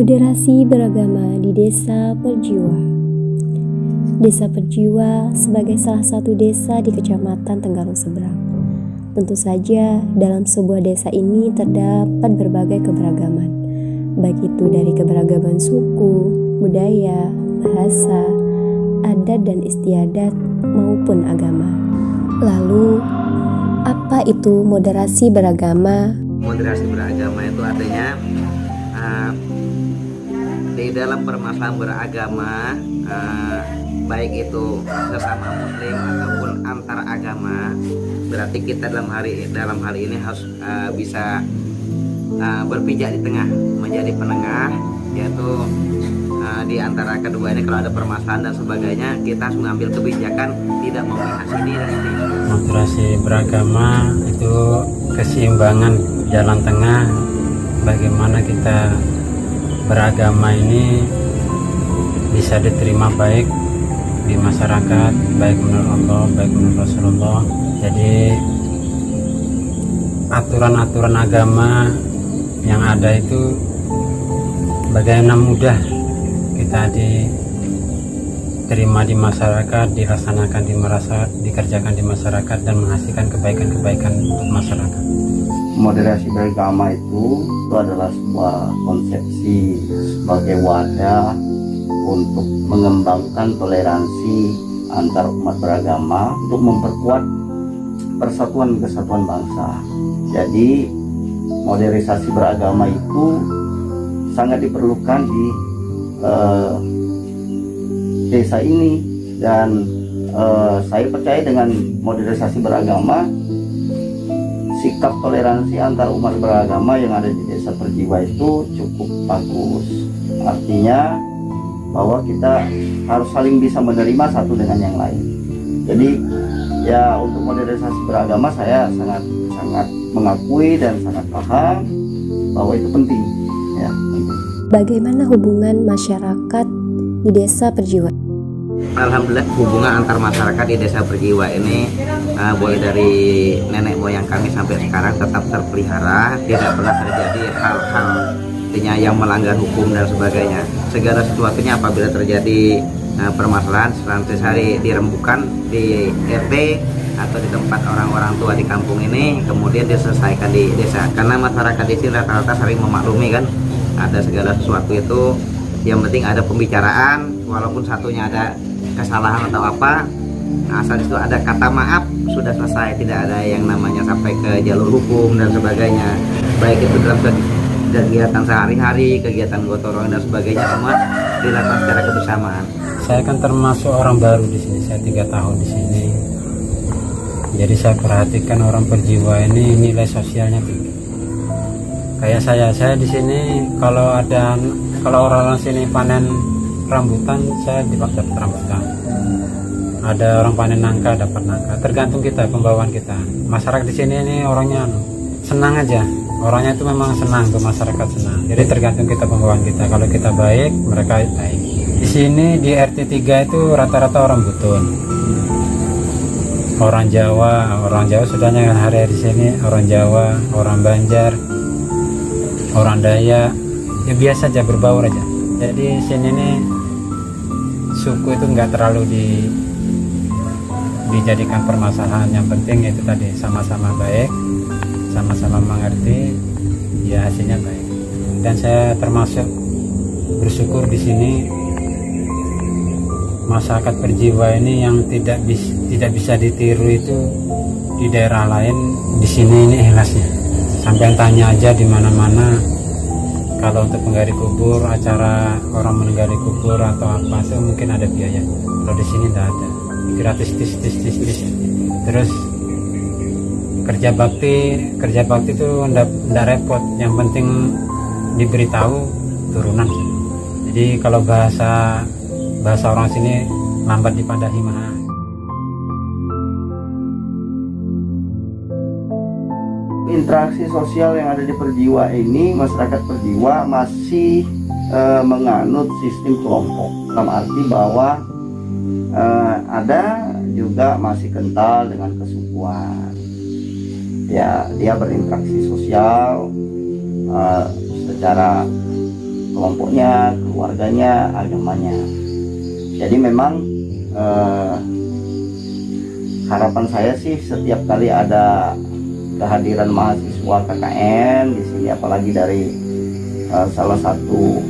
Moderasi beragama di Desa Perjiwa. Desa Perjiwa sebagai salah satu desa di Kecamatan Tenggarong Seberang. Tentu saja dalam sebuah desa ini terdapat berbagai keberagaman, baik itu dari keberagaman suku, budaya, bahasa, adat dan istiadat maupun agama. Lalu, apa itu moderasi beragama? Moderasi beragama itu artinya di dalam permasalahan beragama, baik itu sesama muslim ataupun antar agama, berarti kita dalam hal ini harus bisa berpijak di tengah, menjadi penengah, yaitu di antara kedua ini kalau ada permasalahan dan sebagainya, kita harus mengambil kebijakan tidak memihak sini dan ini. Moderasi beragama itu keseimbangan jalan tengah, bagaimana kita beragama ini bisa diterima baik di masyarakat, baik menurut Allah, baik menurut Rasulullah. Jadi aturan-aturan agama yang ada itu bagaimana mudah kita diterima di masyarakat, dilaksanakan di masyarakat, dikerjakan di masyarakat dan menghasilkan kebaikan-kebaikan untuk masyarakat. Moderasi beragama itu adalah sebuah konsepsi sebagai wadah untuk mengembangkan toleransi antar umat beragama untuk memperkuat persatuan dan kesatuan bangsa. Jadi moderasi beragama itu sangat diperlukan di desa ini, dan saya percaya dengan moderasi beragama, sikap toleransi antar umat beragama yang ada di Desa Perjiwa itu cukup bagus. Artinya bahwa kita harus saling bisa menerima satu dengan yang lain. Jadi ya, untuk moderasi beragama saya sangat mengakui dan sangat paham bahwa itu penting ya. Bagaimana hubungan masyarakat di Desa Perjiwa? Alhamdulillah, hubungan antar masyarakat di Desa Perjiwa ini mulai dari nenek moyang kami sampai sekarang tetap terpelihara, tidak pernah terjadi hal-hal yang melanggar hukum dan sebagainya. Segala sesuatunya apabila terjadi permasalahan sehari dirembukan di RT atau di tempat orang-orang tua di kampung ini, kemudian diselesaikan di desa. Karena masyarakat di sini rata-rata sering memaklumi kan, ada segala sesuatu itu yang penting ada pembicaraan, walaupun satunya ada kesalahan atau apa, asal itu ada kata maaf, sudah selesai, tidak ada yang namanya sampai ke jalur hukum dan sebagainya. Baik itu dalam kegiatan sehari-hari, kegiatan gotong royong dan sebagainya, semua dilakukan secara kebersamaan. Saya kan termasuk orang baru di sini, saya 3 tahun di sini. Jadi saya perhatikan orang Perjiwa ini nilai sosialnya tinggi. Kayak saya di sini kalau orang sini panen rambutan, saya dapat rambutan. Ada orang panen nangka, dapat nangka. Tergantung kita, pembawaan kita. Masyarakat di sini ini orangnya senang aja. Orangnya itu memang senang, ke masyarakat senang. Jadi tergantung kita, pembawaan kita. Kalau kita baik, mereka baik. Di sini di RT 3 itu rata-rata orang Buton. Orang Jawa sudahnya hari di sini, orang Jawa, orang Banjar, orang Dayak, ya biasa aja, berbaur aja. Jadi sini nih suku itu nggak terlalu dijadikan permasalahan. Yang penting itu tadi, sama-sama baik, sama-sama mengerti, ya hasilnya baik. Dan saya termasuk bersyukur di sini masyarakat Perjiwa ini yang tidak bisa ditiru itu di daerah lain, di sini ini ikhlasnya. Sampai tanya aja di mana-mana, kalau untuk menggali kubur, acara orang menggali kubur atau apa itu mungkin ada biaya. Kalau di sini tidak ada, gratis tis. Terus kerja bakti itu tidak repot, yang penting diberitahu turunan. Jadi kalau bahasa orang sini lambat dipadahi mah. Interaksi sosial yang ada di Perjiwa ini, masyarakat Perjiwa masih menganut sistem kelompok, dalam arti bahwa ada juga masih kental dengan kesukuan. Ya, dia berinteraksi sosial secara kelompoknya, keluarganya, agamanya. Jadi memang harapan saya sih setiap kali ada kehadiran mahasiswa KKN di sini, apalagi dari salah satu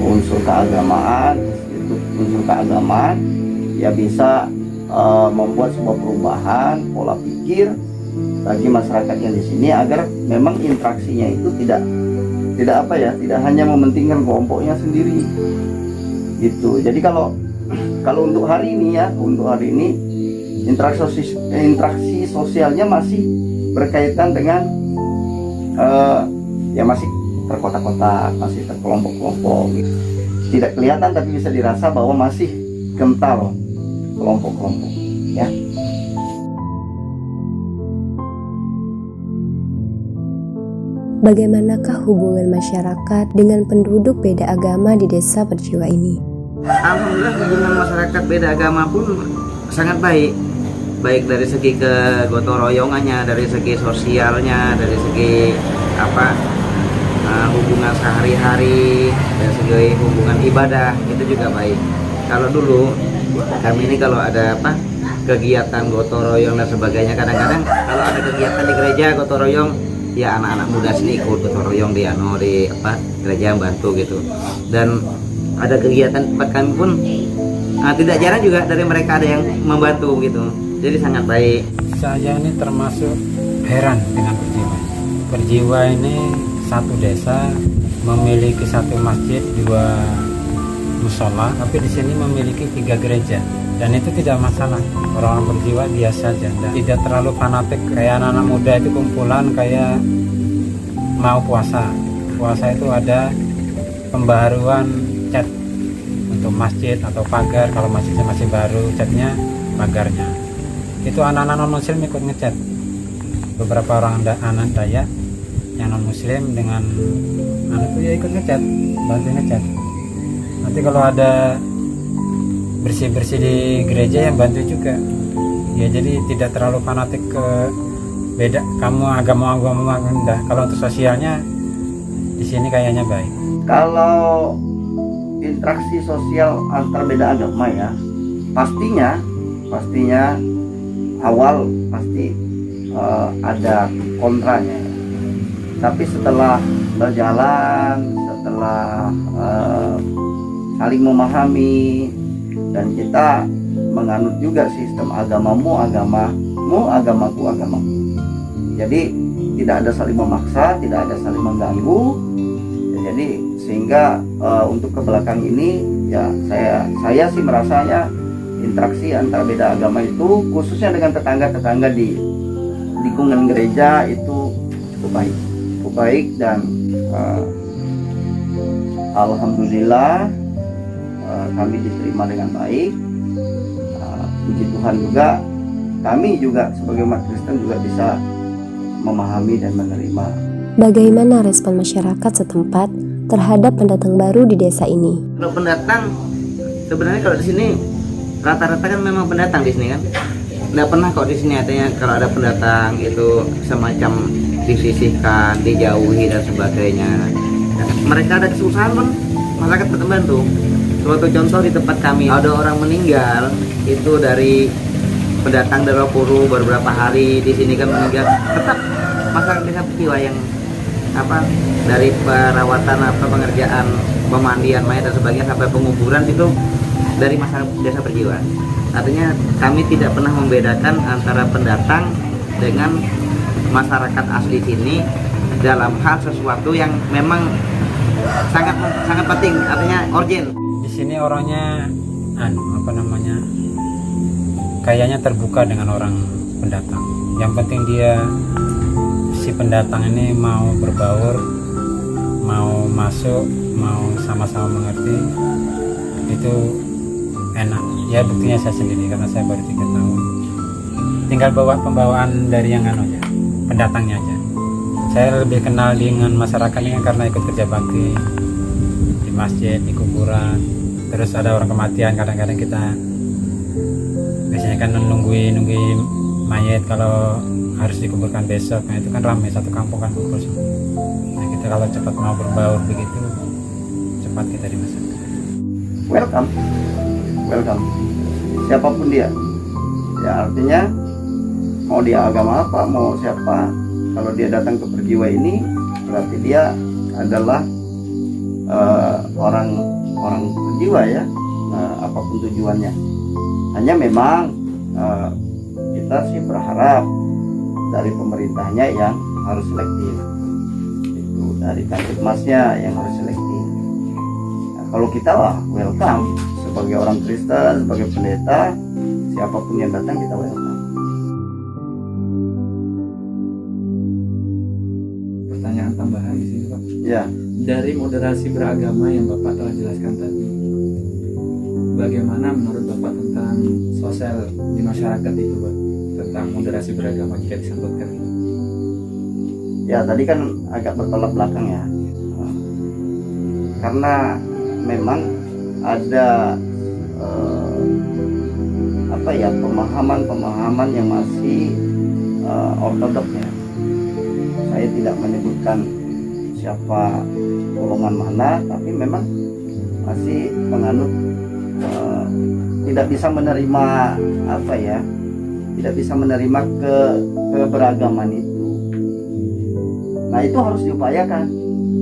unsur keagamaan, itu unsur keagamaan, ya bisa membuat sebuah perubahan pola pikir bagi masyarakat yang di sini, agar memang interaksinya itu tidak hanya mementingkan kelompoknya sendiri gitu. Jadi kalau untuk hari ini interaksi sosialnya masih berkaitan dengan ya masih terkotak-kotak, masih terkelompok-kelompok gitu. Tidak kelihatan tapi bisa dirasa bahwa masih kental kelompok-kelompok ya. Bagaimanakah hubungan masyarakat dengan penduduk beda agama di desa Perjiwa ini? Alhamdulillah hubungan masyarakat beda agama pun sangat baik. Baik dari segi kegotong royongannya, dari segi sosialnya, dari segi hubungan sehari-hari, dari segi hubungan ibadah itu juga baik. Kalau dulu kami ini kalau ada kegiatan gotong royong dan sebagainya, kadang-kadang kalau ada kegiatan di gereja gotong royong, ya anak-anak muda sini ikut gotong royong di gereja bantu gitu. Dan ada kegiatan tempat kami pun tidak jarang juga dari mereka ada yang membantu gitu. Jadi sangat baik. Saya ini termasuk heran dengan Perjiwa. Perjiwa ini satu desa memiliki satu masjid, 2 musola, tapi di sini memiliki 3 gereja. Dan itu tidak masalah, orang-orang Perjiwa biasa aja, tidak terlalu fanatik kayak anak-anak muda itu kumpulan kayak mau puasa itu ada pembaruan cat untuk masjid atau pagar. Kalau masjidnya masih baru, catnya pagarnya. Itu anak-anak non muslim ikut ngecat. Beberapa orang anak Dayak yang non muslim dengan anak itu ya ikut ngecat, bantu ngecat. Nanti kalau ada bersih-bersih di gereja yang bantu juga ya. Jadi tidak terlalu fanatik ke beda kamu agama enggak. Kalau untuk sosialnya di sini kayaknya baik. Kalau interaksi sosial antar beda agama ya, pastinya awal pasti ada kontranya, tapi setelah berjalan, setelah saling memahami, dan kita menganut juga sistem agamamu agamaku. Jadi tidak ada saling memaksa, tidak ada saling mengganggu. Jadi sehingga untuk ke belakang ini ya saya sih merasanya interaksi antar beda agama itu khususnya dengan tetangga-tetangga di lingkungan gereja itu cukup baik dan alhamdulillah kami diterima dengan baik. Puji Tuhan juga kami juga sebagai umat Kristen juga bisa memahami dan menerima. Bagaimana respon masyarakat setempat terhadap pendatang baru di desa ini? Kalau pendatang sebenarnya kalau di sini rata-rata kan memang pendatang di sini kan. Nggak pernah kok di sini artinya kalau ada pendatang itu semacam disisihkan, dijauhi dan sebagainya. Mereka ada kesusahan pun masyarakat tetap bantu. Suatu contoh di tempat kami ada orang meninggal itu dari pendatang dari Puru beberapa hari di sini kan meninggal, tetap masyarakat desa Perjiwa yang dari perawatan pengerjaan pemandian mayat dan sebagainya sampai penguburan itu dari masyarakat desa Perjiwa. Artinya kami tidak pernah membedakan antara pendatang dengan masyarakat asli sini dalam hal sesuatu yang memang sangat penting, artinya urgent. Di sini orangnya kayaknya terbuka dengan orang pendatang. Yang penting si pendatang ini mau berbaur, mau masuk, mau sama-sama mengerti, itu enak. Ya buktinya saya sendiri karena saya baru 3 tahun. Tinggal bawa pembawaan dari yang aja, pendatangnya aja. Saya lebih kenal dengan masyarakat ini karena ikut kerja bakti di masjid, di kuburan. Terus ada orang kematian, kadang-kadang kita biasanya kan nungguin mayat kalau harus dikuburkan besok. Nah itu kan ramai, satu kampung kan kumpul semua. Nah kita kalau cepat mau berbaur begitu tempat kita di masyarakat. Welcome, welcome. Siapapun dia. Ya artinya mau dia agama apa, mau siapa, kalau dia datang ke Perjiwa ini berarti dia adalah orang Perjiwa ya, apapun tujuannya. Hanya memang kita sih berharap dari pemerintahnya yang harus selektif, itu dari Kamtibmasnya yang harus selektif. Nah, kalau kita lah welcome sebagai orang Kristen, sebagai pendeta, siapapun yang datang kita welcome. Pertanyaan tambahan di sini Pak. Ya, Dari moderasi beragama yang Bapak telah jelaskan tadi, bagaimana menurut Bapak tentang sosial di masyarakat itu Pak? Tentang moderasi beragama jika disebutkan ini. ya tadi kan agak bertolak belakang ya, karena memang ada pemahaman yang masih ortodok ya. Saya tidak menyebutkan siapa golongan mana, tapi memang masih menganut tidak bisa menerima tidak bisa menerima keberagaman itu. Nah itu harus diupayakan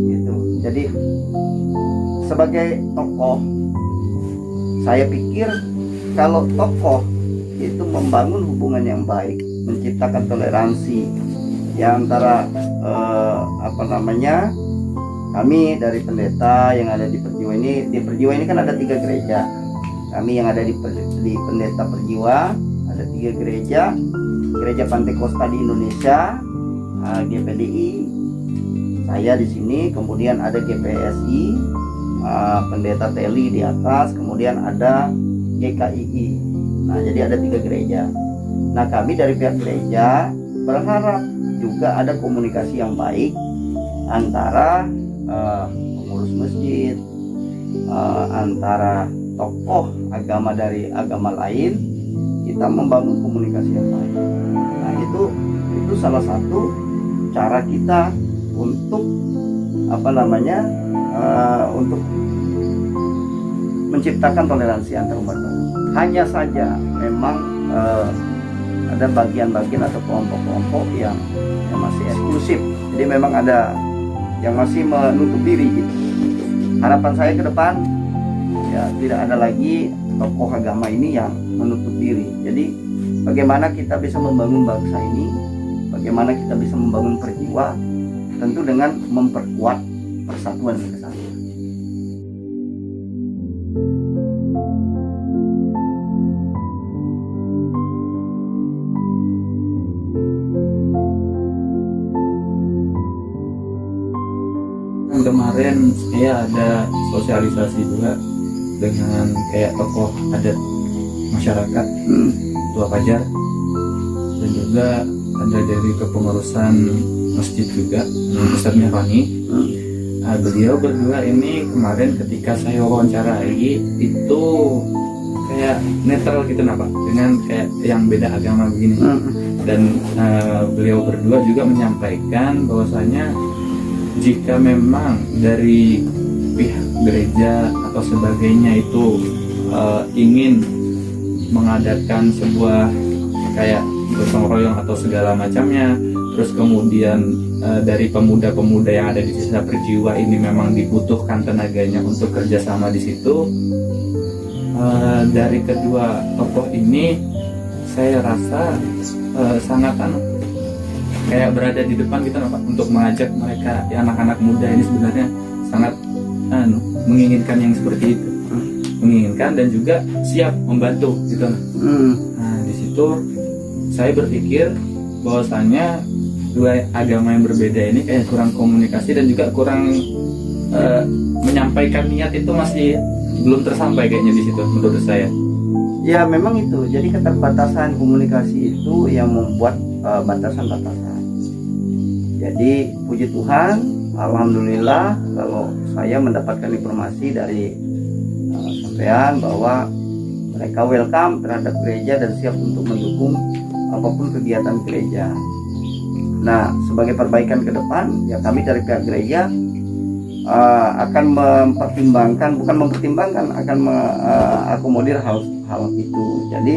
gitu. Jadi sebagai tokoh, saya pikir kalau tokoh itu membangun hubungan yang baik, menciptakan toleransi ya antara kami dari pendeta yang ada di Perjiwa ini. Di Perjiwa ini kan ada 3 gereja. Kami yang ada di pendeta Perjiwa ada 3 gereja. Gereja Pantekosta di Indonesia, GPDI, saya di sini, kemudian ada GPSI, pendeta Teli di atas, kemudian ada GKII. Nah, jadi ada 3 gereja. Nah, kami dari pihak gereja berharap juga ada komunikasi yang baik antara pengurus masjid, antara tokoh agama dari agama lain, kita membangun komunikasi yang baik. Nah, itu salah satu cara kita untuk untuk menciptakan toleransi antar umat beragama. Hanya saja memang ada bagian-bagian atau kelompok-kelompok yang masih eksklusif. Jadi memang ada yang masih menutup diri gitu. Harapan saya ke depan ya tidak ada lagi tokoh agama ini yang menutup diri. Jadi bagaimana kita bisa membangun bangsa ini, bagaimana kita bisa membangun Perjiwa, tentu dengan memperkuat persatuan dan kesatuan. Kemarin saya ada sosialisasi juga dengan kayak tokoh adat masyarakat, Tua Fajar, dan juga ada dari kepengurusan masjid juga, Ustadz Mirwani. Beliau berdua ini kemarin ketika saya wawancarai itu kayak netral gitu Pak, dengan kayak yang beda agama begini. Dan beliau berdua juga menyampaikan bahwasanya jika memang dari pihak gereja atau sebagainya itu ingin mengadakan sebuah kayak gotong royong atau segala macamnya, terus kemudian dari pemuda-pemuda yang ada di desa Perjiwa ini memang dibutuhkan tenaganya untuk kerjasama di situ, dari kedua tokoh ini saya rasa sangat kayak berada di depan gitu Pak, untuk mengajak mereka ya, anak-anak muda ini sebenarnya sangat menginginkan yang seperti itu, menginginkan dan juga siap membantu gitu. Nah di situ saya berpikir bahwasanya dua agama yang berbeda ini kayak kurang komunikasi dan juga kurang menyampaikan niat itu masih belum tersampai kayaknya di situ menurut saya. Ya memang itu, jadi keterbatasan komunikasi itu yang membuat batasan-batasan. Jadi puji Tuhan, alhamdulillah kalau saya mendapatkan informasi dari sampean bahwa mereka welcome terhadap gereja dan siap untuk mendukung apapun kegiatan gereja. Nah, sebagai perbaikan ke depan, ya kami dari pihak gereja akan mempertimbangkan, bukan mempertimbangkan, akan mengakomodir hal itu. Jadi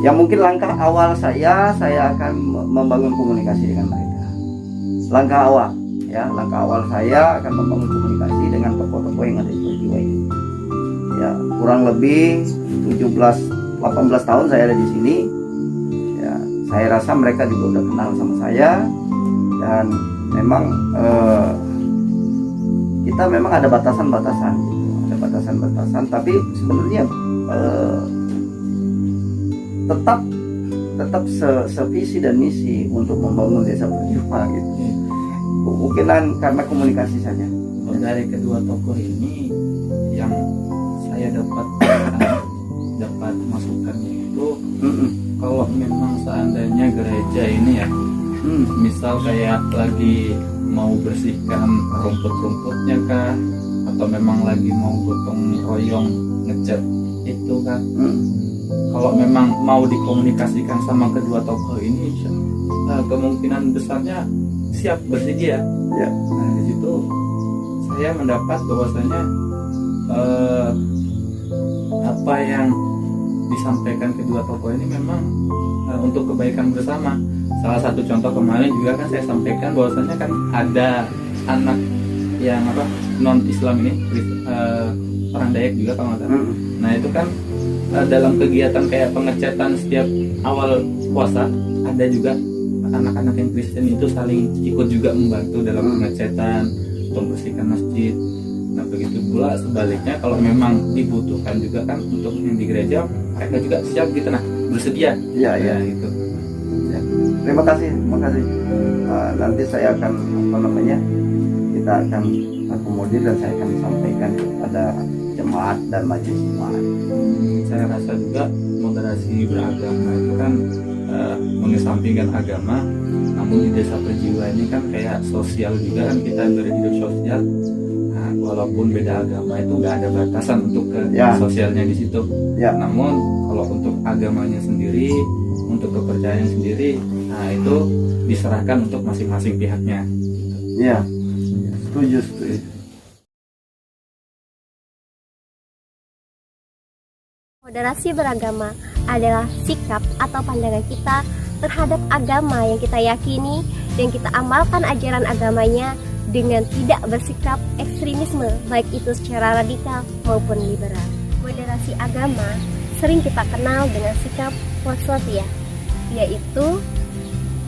yang mungkin langkah awal saya akan membangun komunikasi dengan mereka. Langkah awal saya akan membangun komunikasi dengan tokoh-tokoh yang ada di peristiwa ini. Ya, kurang lebih 17-18 tahun saya ada di sini. Ya, saya rasa mereka juga udah kenal sama saya, dan memang kita memang ada batasan-batasan gitu. Ada batasan-batasan, tapi sebenarnya tetap sevisi dan misi untuk membangun desa berjuang gitu. Mungkinan karena komunikasi saja. Dari kedua tokoh ini yang saya dapat masukannya itu, kalau memang seandainya gereja ini ya, misal kayak lagi mau bersihkan rumput-rumputnya kah, atau memang lagi mau gotong royong ngecat itu kan, kalau memang mau dikomunikasikan sama kedua tokoh ini, kemungkinan besarnya siap bersedia. Ya. Nah, di situ saya mendapat bahwasanya apa yang disampaikan kedua tokoh ini memang untuk kebaikan bersama. Salah satu contoh kemarin juga kan saya sampaikan bahwasanya kan ada anak yang non Islam ini, orang Dayak juga kalau nggak salah. Nah itu kan dalam kegiatan kayak pengecatan setiap awal puasa, ada juga anak-anak yang Kristen itu saling ikut juga membantu dalam pengecatan, membersihkan masjid. Nah begitu pula sebaliknya, kalau memang dibutuhkan juga kan untuk yang di gereja, mereka juga siap gitu, nah bersedia. Iya, iya. Gitu. Ya. Terima kasih. Nanti saya akan kita akan akomodir dan saya akan sampaikan kepada jemaat dan majelis jemaat. Saya rasa juga moderasi beragama itu kan mengesampingkan agama, namun di desa perjiwa ini kan kayak sosial juga kan, kita berhidup sosial. Nah, walaupun beda agama itu nggak ada batasan untuk ke sosialnya di situ. Ya. Namun kalau untuk agamanya sendiri, untuk kepercayaan sendiri, nah itu diserahkan untuk masing-masing pihaknya. Iya. Setuju. Moderasi beragama adalah sikap atau pandangan kita terhadap agama yang kita yakini dan kita amalkan ajaran agamanya dengan tidak bersikap ekstremisme, baik itu secara radikal maupun liberal. Moderasi agama sering kita kenal dengan sikap wasatiyah, yaitu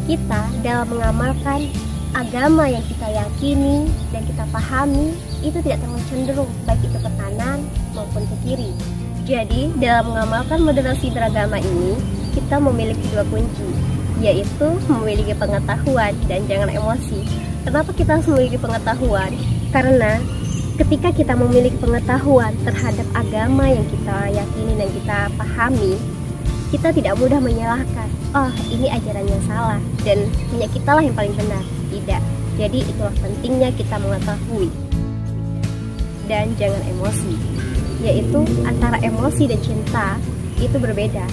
kita dalam mengamalkan agama yang kita yakini dan kita pahami itu tidak terlalu cenderung baik itu ke kanan maupun ke kiri. Jadi dalam mengamalkan moderasi beragama ini kita memiliki dua kunci, yaitu memiliki pengetahuan dan jangan emosi. Kenapa kita harus memiliki pengetahuan? Karena ketika kita memiliki pengetahuan terhadap agama yang kita yakini dan kita pahami, kita tidak mudah menyalahkan, oh ini ajarannya salah dan punya kita lah yang paling benar. Tidak. Jadi itulah pentingnya kita mengetahui dan jangan emosi, yaitu antara emosi dan cinta itu berbeda.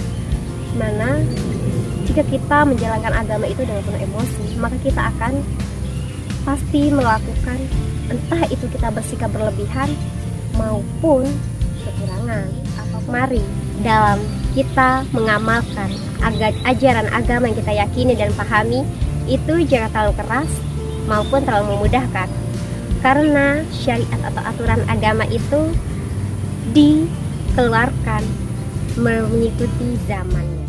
Mana jika kita menjalankan agama itu dengan penuh emosi, maka kita akan pasti melakukan, entah itu kita bersikap berlebihan maupun kekurangan. Atau mari dalam kita mengamalkan ajaran agama yang kita yakini dan pahami itu jangan terlalu keras maupun terlalu memudahkan, karena syariat atau aturan agama itu dikeluarkan mengikuti zamannya.